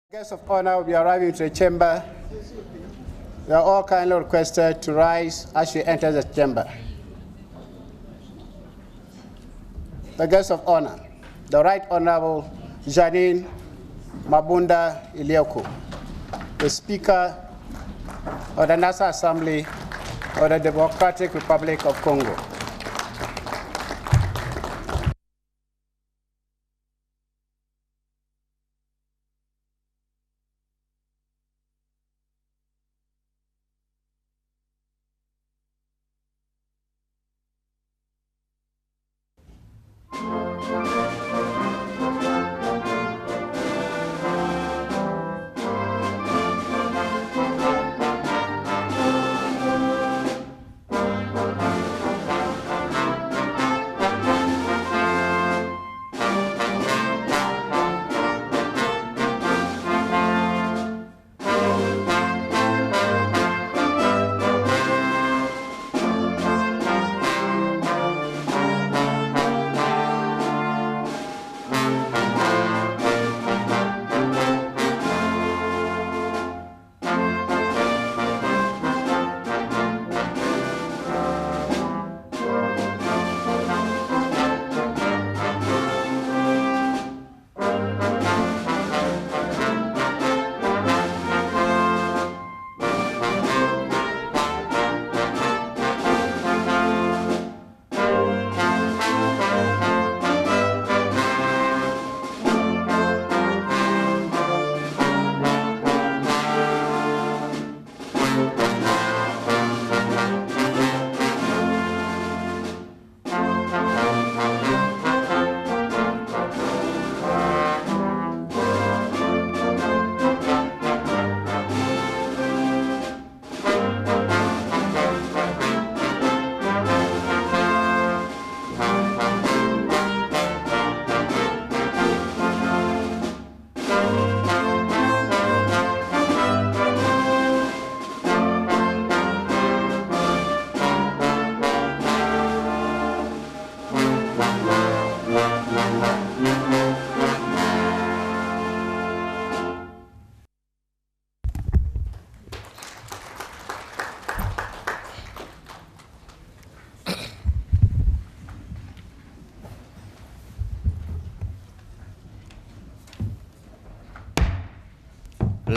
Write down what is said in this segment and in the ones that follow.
Guests of honor will be arriving to the chamber. You are all kindly requested to rise as you enter the chamber. The guests of honor, the Right Honorable Janine Mabunda Ilioko, the Speaker of the National Assembly of the Democratic Republic of Congo.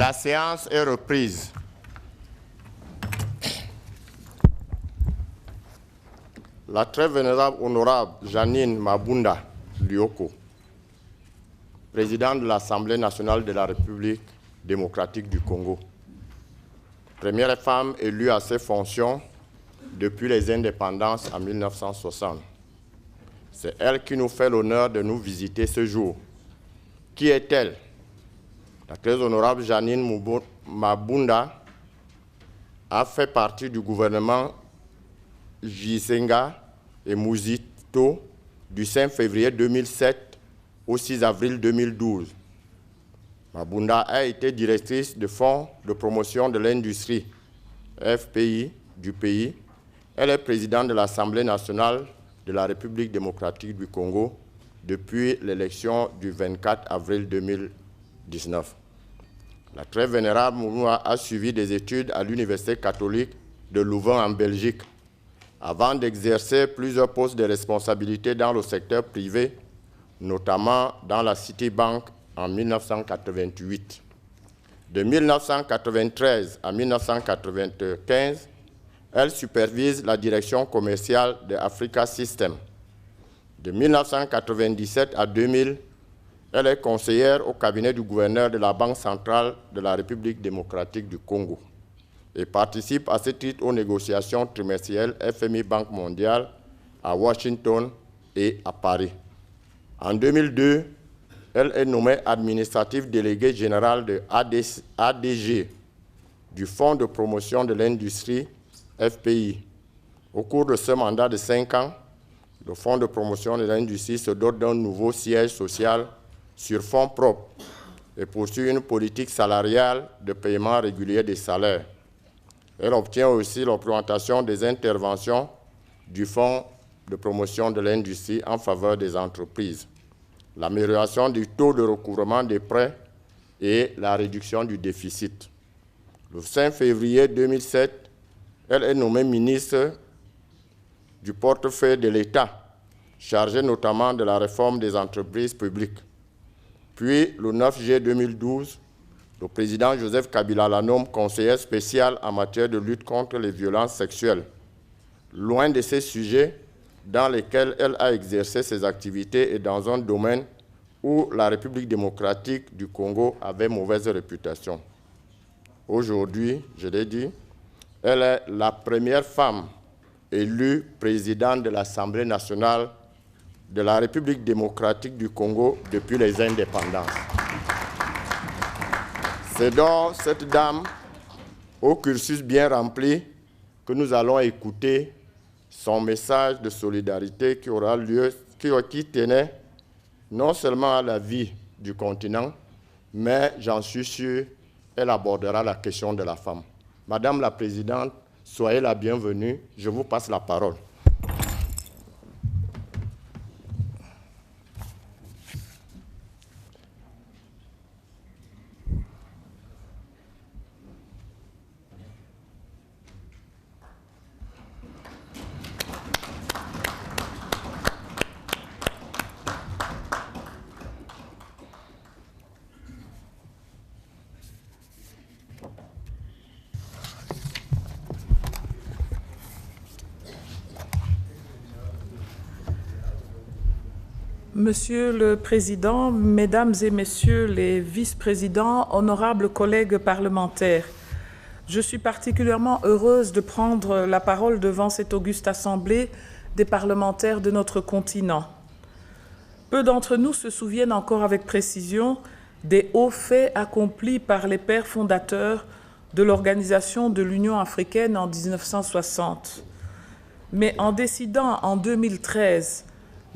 La séance est reprise. La très vénérable honorable Janine Mabunda Ilioko, présidente de l'Assemblée nationale de la République démocratique du Congo, première femme élue à ces fonctions depuis les indépendances en 1960. C'est elle qui nous fait l'honneur de nous visiter ce jour. Qui est-elle? La très honorable Janine Mabunda a fait partie du gouvernement Gisenga et Muzito du 5 février 2007 au 6 avril 2012. Mabunda a été directrice du Fonds de promotion de l'industrie, FPI, du pays. Elle est présidente de l'Assemblée nationale de la République démocratique du Congo depuis l'élection du 24 avril 2019. La très vénérable Moumoua a suivi des études à l'Université catholique de Louvain en Belgique, avant d'exercer plusieurs postes de responsabilité dans le secteur privé, notamment dans la Citibank en 1988. De 1993 à 1995, elle supervise la direction commerciale de Africa System. De 1997 à 2000, elle est conseillère au cabinet du gouverneur de la Banque centrale de la République démocratique du Congo et participe à ce titre aux négociations trimestrielles FMI Banque mondiale à Washington et à Paris. En 2002, elle est nommée administrative déléguée générale de ADG, du Fonds de promotion de l'industrie FPI. Au cours de ce mandat de 5 ans, le Fonds de promotion de l'industrie se dote d'un nouveau siège social sur fonds propres et poursuit une politique salariale de paiement régulier des salaires. Elle obtient aussi l'augmentation des interventions du Fonds de promotion de l'industrie en faveur des entreprises, l'amélioration du taux de recouvrement des prêts et la réduction du déficit. Le 5 février 2007, elle est nommée ministre du portefeuille de l'État, chargée notamment de la réforme des entreprises publiques. Puis, le 9 juillet 2012, le président Joseph Kabila la nomme conseillère spéciale en matière de lutte contre les violences sexuelles. Loin de ces sujets dans lesquels elle a exercé ses activités et dans un domaine où la République démocratique du Congo avait mauvaise réputation. Aujourd'hui, je l'ai dit, elle est la première femme élue présidente de l'Assemblée nationale de la République démocratique du Congo depuis les indépendances. C'est donc cette dame, au cursus bien rempli, que nous allons écouter son message de solidarité qui aura lieu, qui tenait non seulement à la vie du continent, mais j'en suis sûr, elle abordera la question de la femme. Madame la Présidente, soyez la bienvenue. Je vous passe la parole. Monsieur le Président, Mesdames et Messieurs les vice-présidents, honorables collègues parlementaires, je suis particulièrement heureuse de prendre la parole devant cette auguste assemblée des parlementaires de notre continent. Peu d'entre nous se souviennent encore avec précision des hauts faits accomplis par les pères fondateurs de l'Organisation de l'Union africaine en 1960. Mais en décidant en 2013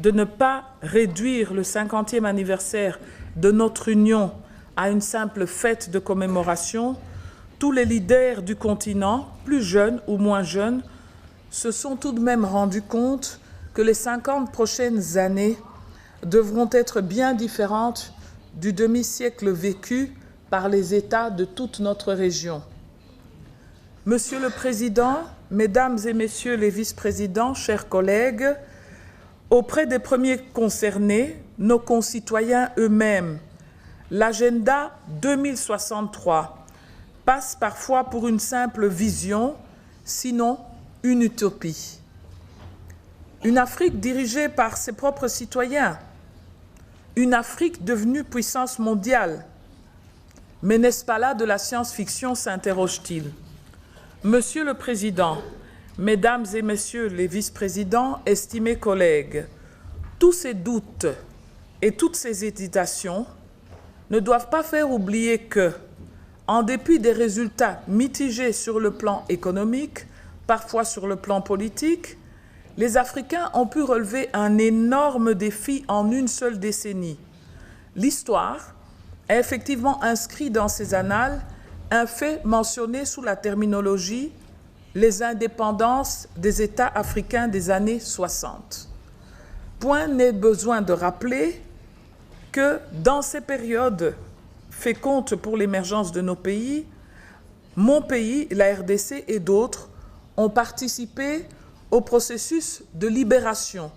de ne pas réduire le 50e anniversaire de notre union à une simple fête de commémoration, tous les leaders du continent, plus jeunes ou moins jeunes, se sont tout de même rendus compte que les 50 prochaines années devront être bien différentes du demi-siècle vécu par les États de toute notre région. Monsieur le Président, Mesdames et Messieurs les vice-présidents, chers collègues, auprès des premiers concernés, nos concitoyens eux-mêmes, l'agenda 2063 passe parfois pour une simple vision, sinon une utopie. Une Afrique dirigée par ses propres citoyens, une Afrique devenue puissance mondiale. Mais n'est-ce pas là de la science-fiction, s'interroge-t-il. Monsieur le Président, Mesdames et Messieurs les vice-présidents, estimés collègues, tous ces doutes et toutes ces hésitations ne doivent pas faire oublier que, en dépit des résultats mitigés sur le plan économique, parfois sur le plan politique, les Africains ont pu relever un énorme défi en une seule décennie. L'histoire a effectivement inscrit dans ses annales un fait mentionné sous la terminologie les indépendances des États africains des années 60. Point n'est besoin de rappeler que dans ces périodes fécondes pour l'émergence de nos pays, mon pays, la RDC et d'autres ont participé au processus de libération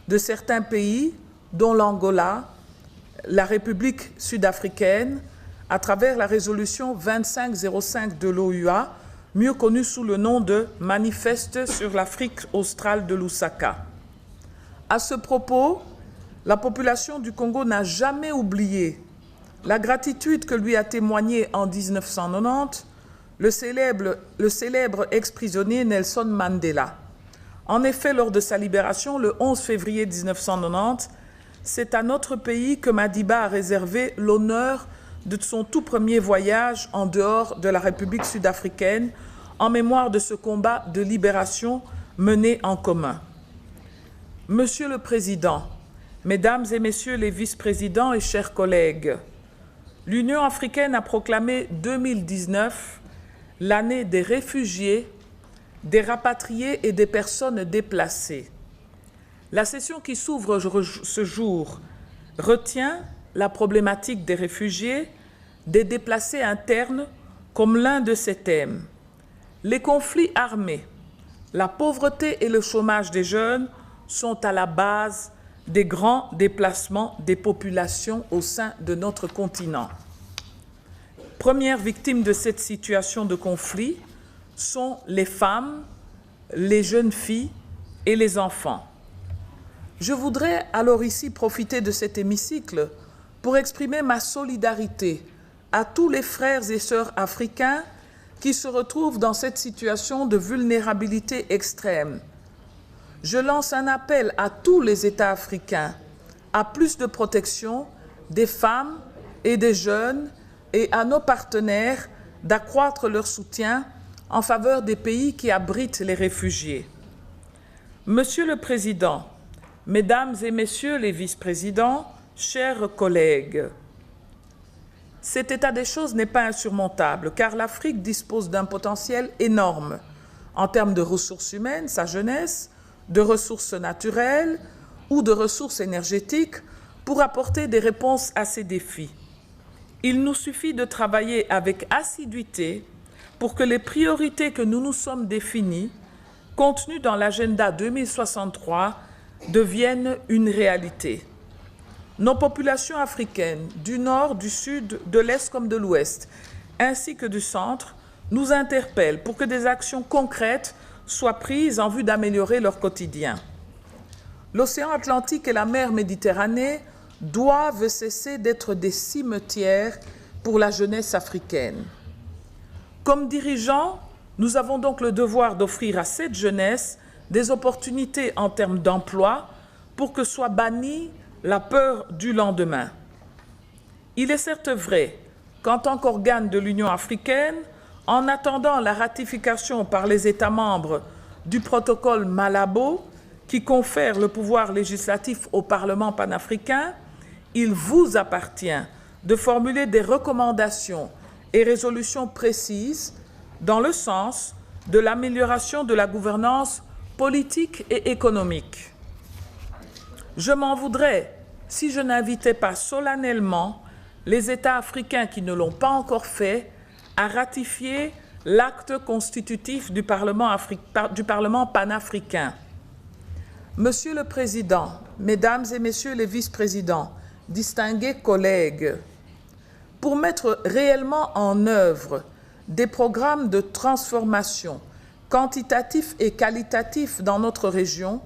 de certains pays, dont l'Angola, la République sud-africaine, à travers la résolution 2505 de l'OUA, mieux connu sous le nom de « Manifeste sur l'Afrique australe de Lusaka ». À ce propos, la population du Congo n'a jamais oublié la gratitude que lui a témoignée en 1990 le célèbre ex-prisonnier Nelson Mandela. En effet, lors de sa libération, le 11 février 1990, c'est à notre pays que Madiba a réservé l'honneur de son tout premier voyage en dehors de la République sud-africaine, en mémoire de ce combat de libération mené en commun. Monsieur le Président, Mesdames et Messieurs les vice-présidents et chers collègues, l'Union africaine a proclamé 2019 l'année des réfugiés, des rapatriés et des personnes déplacées. La session qui s'ouvre ce jour retient la problématique des réfugiés, des déplacés internes comme l'un de ses thèmes. Les conflits armés, la pauvreté et le chômage des jeunes sont à la base des grands déplacements des populations au sein de notre continent. Premières victimes de cette situation de conflit sont les femmes, les jeunes filles et les enfants. Je voudrais alors ici profiter de cet hémicycle pour exprimer ma solidarité à tous les frères et sœurs africains qui se retrouvent dans cette situation de vulnérabilité extrême. Je lance un appel à tous les États africains à plus de protection des femmes et des jeunes et à nos partenaires d'accroître leur soutien en faveur des pays qui abritent les réfugiés. Monsieur le Président, Mesdames et Messieurs les vice-présidents, chers collègues, cet état des choses n'est pas insurmontable car l'Afrique dispose d'un potentiel énorme en termes de ressources humaines, sa jeunesse, de ressources naturelles ou de ressources énergétiques pour apporter des réponses à ces défis. Il nous suffit de travailler avec assiduité pour que les priorités que nous nous sommes définies, contenues dans l'agenda 2063, deviennent une réalité. Nos populations africaines, du nord, du sud, de l'est comme de l'ouest, ainsi que du centre, nous interpellent pour que des actions concrètes soient prises en vue d'améliorer leur quotidien. L'océan Atlantique et la mer Méditerranée doivent cesser d'être des cimetières pour la jeunesse africaine. Comme dirigeants, nous avons donc le devoir d'offrir à cette jeunesse des opportunités en termes d'emploi pour que soit bannie la peur du lendemain. Il est certes vrai qu'en tant qu'organe de l'Union africaine, en attendant la ratification par les États membres du protocole Malabo, qui confère le pouvoir législatif au Parlement panafricain, il vous appartient de formuler des recommandations et résolutions précises dans le sens de l'amélioration de la gouvernance politique et économique. Je m'en voudrais si je n'invitais pas solennellement les États africains qui ne l'ont pas encore fait à ratifier l'acte constitutif du Parlement panafricain. Monsieur le Président, Mesdames et Messieurs les vice-présidents, distingués collègues, pour mettre réellement en œuvre des programmes de transformation quantitatifs et qualitatifs dans notre région,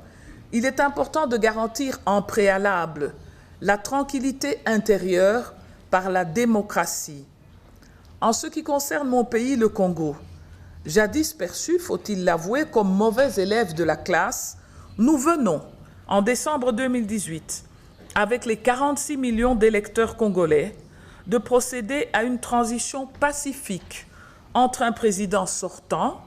il est important de garantir en préalable la tranquillité intérieure par la démocratie. En ce qui concerne mon pays, le Congo, jadis perçu, faut-il l'avouer, comme mauvais élève de la classe, nous venons, en décembre 2018, avec les 46 millions d'électeurs congolais, de procéder à une transition pacifique entre un président sortant,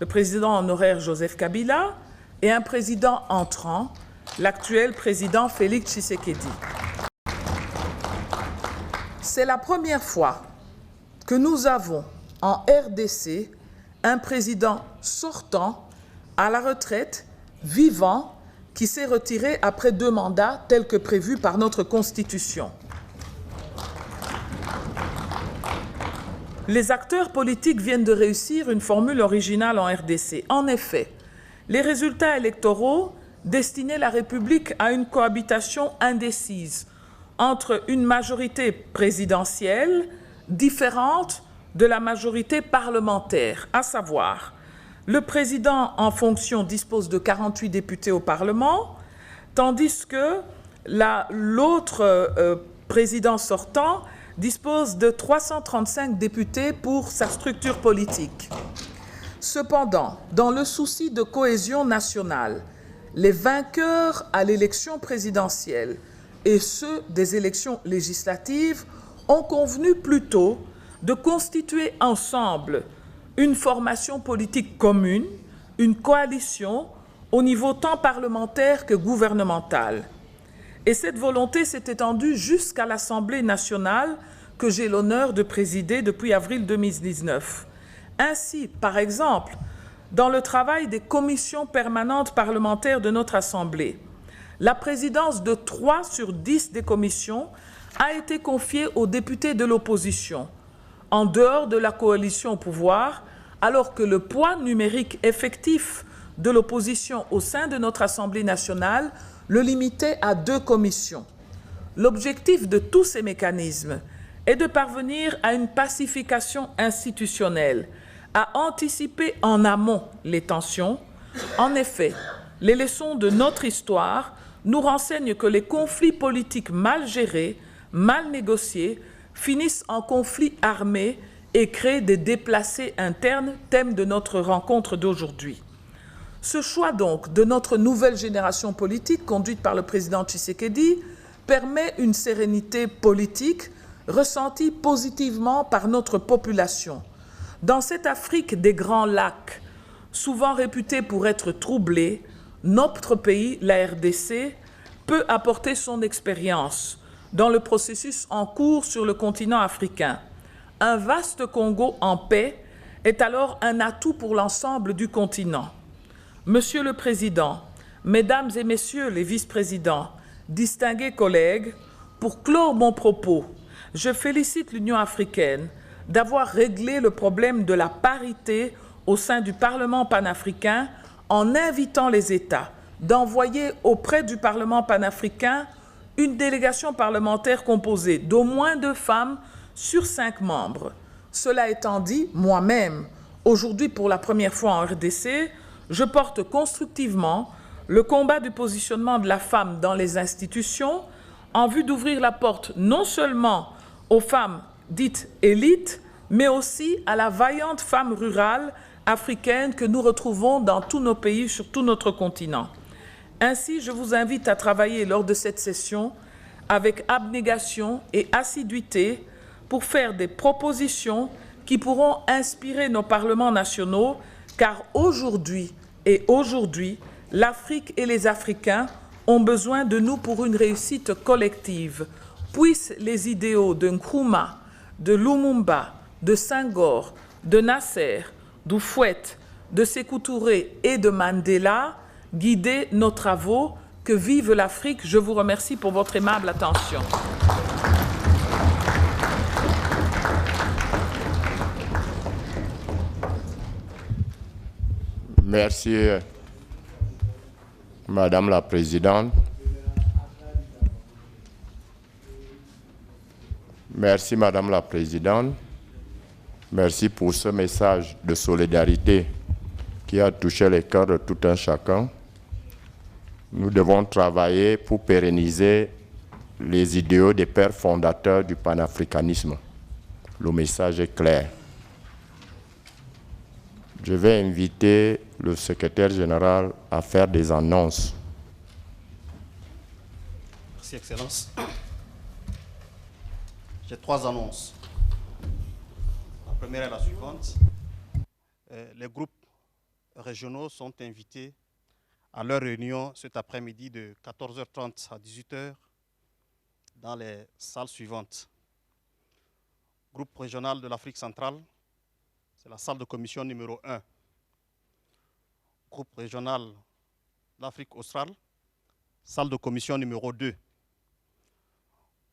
le président honoraire Joseph Kabila, et un président entrant, l'actuel président Félix Tshisekedi. C'est la première fois que nous avons en RDC un président sortant à la retraite, vivant, qui s'est retiré après 2 mandats tels que prévus par notre Constitution. Les acteurs politiques viennent de réussir une formule originale en RDC. En effet, les résultats électoraux destinaient la République à une cohabitation indécise entre une majorité présidentielle différente de la majorité parlementaire, à savoir, le président en fonction dispose de 48 députés au Parlement, tandis que l'autre président sortant dispose de 335 députés pour sa structure politique. Cependant, dans le souci de cohésion nationale, les vainqueurs à l'élection présidentielle et ceux des élections législatives ont convenu plutôt de constituer ensemble une formation politique commune, une coalition au niveau tant parlementaire que gouvernemental. Et cette volonté s'est étendue jusqu'à l'Assemblée nationale que j'ai l'honneur de présider depuis avril 2019. Ainsi, par exemple, dans le travail des commissions permanentes parlementaires de notre Assemblée, la présidence de 3 sur 10 des commissions a été confiée aux députés de l'opposition, en dehors de la coalition au pouvoir, alors que le poids numérique effectif de l'opposition au sein de notre Assemblée nationale le limitait à 2 commissions. L'objectif de tous ces mécanismes est de parvenir à une pacification institutionnelle, à anticiper en amont les tensions. En effet, les leçons de notre histoire nous renseignent que les conflits politiques mal gérés, mal négociés, finissent en conflits armés et créent des déplacés internes, thème de notre rencontre d'aujourd'hui. Ce choix donc de notre nouvelle génération politique, conduite par le président Tshisekedi, permet une sérénité politique ressentie positivement par notre population. Dans cette Afrique des Grands Lacs, souvent réputée pour être troublée, notre pays, la RDC, peut apporter son expérience dans le processus en cours sur le continent africain. Un vaste Congo en paix est alors un atout pour l'ensemble du continent. Monsieur le Président, Mesdames et Messieurs les vice-présidents, distingués collègues, pour clore mon propos, je félicite l'Union africaine d'avoir réglé le problème de la parité au sein du Parlement panafricain en invitant les États d'envoyer auprès du Parlement panafricain une délégation parlementaire composée d'au moins 2 femmes sur 5 membres. Cela étant dit, moi-même, aujourd'hui pour la première fois en RDC, je porte constructivement le combat du positionnement de la femme dans les institutions en vue d'ouvrir la porte non seulement aux femmes dites élites, mais aussi à la vaillante femme rurale africaine que nous retrouvons dans tous nos pays, sur tout notre continent. Ainsi, je vous invite à travailler lors de cette session avec abnégation et assiduité pour faire des propositions qui pourront inspirer nos parlements nationaux, car aujourd'hui, l'Afrique et les Africains ont besoin de nous pour une réussite collective. Puissent les idéaux de Nkrumah, de Lumumba, de Senghor, de Nasser, d'Houphouët, de Sékou Touré et de Mandela guider nos travaux. Que vive l'Afrique! Je vous remercie pour votre aimable attention. Merci, Madame la Présidente. Merci, Madame la Présidente. Merci pour ce message de solidarité qui a touché les cœurs de tout un chacun. Nous devons travailler pour pérenniser les idéaux des pères fondateurs du panafricanisme. Le message est clair. Je vais inviter le secrétaire général à faire des annonces. Merci, Excellence. J'ai 3 annonces. La première est la suivante. Les groupes régionaux sont invités à leur réunion cet après-midi de 14h30 à 18h dans les salles suivantes. Groupe régional de l'Afrique centrale, c'est la salle de commission numéro 1. Groupe régional de l'Afrique australe, salle de commission numéro 2.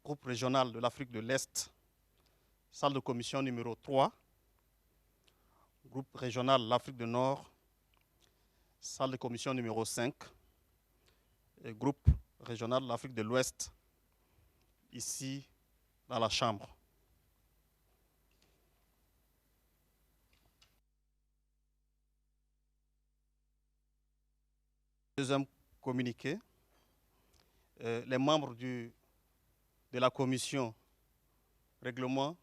Groupe régional de l'Afrique de l'Est, salle de commission numéro 3. Groupe régional de l'Afrique du Nord, salle de commission numéro 5. Et groupe régional de l'Afrique de l'Ouest, ici dans la Chambre. Deuxième communiqué, les membres de la commission règlement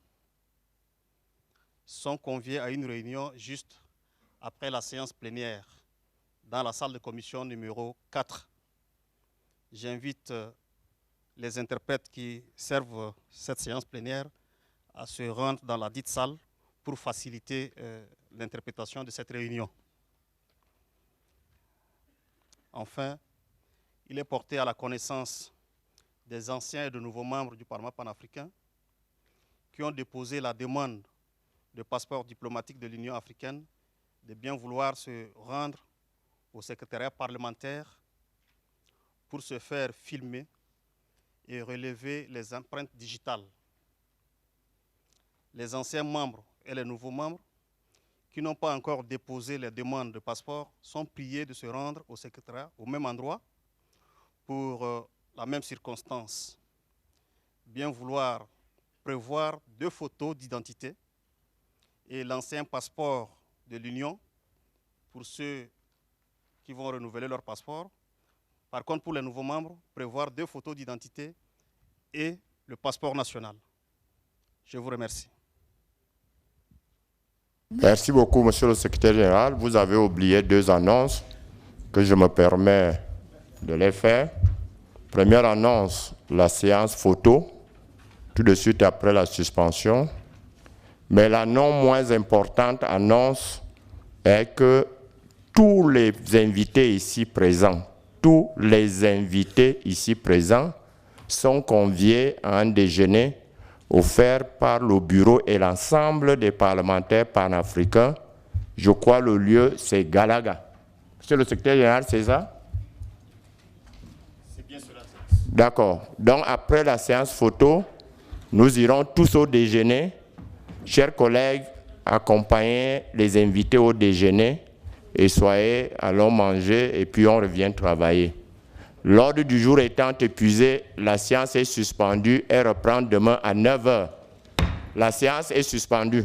sont conviés à une réunion juste après la séance plénière dans la salle de commission numéro 4. J'invite les interprètes qui servent cette séance plénière à se rendre dans la dite salle pour faciliter l'interprétation de cette réunion. Enfin, il est porté à la connaissance des anciens et de nouveaux membres du Parlement panafricain qui ont déposé la demande de passeport diplomatique de l'Union africaine de bien vouloir se rendre au secrétariat parlementaire pour se faire filmer et relever les empreintes digitales. les anciens membres et les nouveaux membres qui n'ont pas encore déposé les demandes de passeport sont priés de se rendre au secrétariat, au même endroit, pour la même circonstance. Bien vouloir prévoir 2 photos d'identité et l'ancien passeport de l'Union pour ceux qui vont renouveler leur passeport. Par contre, pour les nouveaux membres, prévoir 2 photos d'identité et le passeport national. Je vous remercie. Merci beaucoup, Monsieur le Secrétaire général. Vous avez oublié 2 annonces que je me permets de les faire. Première annonce, la séance photo, tout de suite après la suspension. Mais la non moins importante annonce est que tous les invités ici présents, sont conviés à un déjeuner offert par le bureau et l'ensemble des parlementaires panafricains. Je crois le lieu, c'est Galaga. Monsieur le secrétaire général, c'est ça? C'est bien cela. D'accord. Donc, après la séance photo, nous irons tous au déjeuner. Chers collègues, accompagnez les invités au déjeuner et allons manger et puis on revient travailler. L'ordre du jour étant épuisé, la séance est suspendue et reprend demain à 9 h. La séance est suspendue.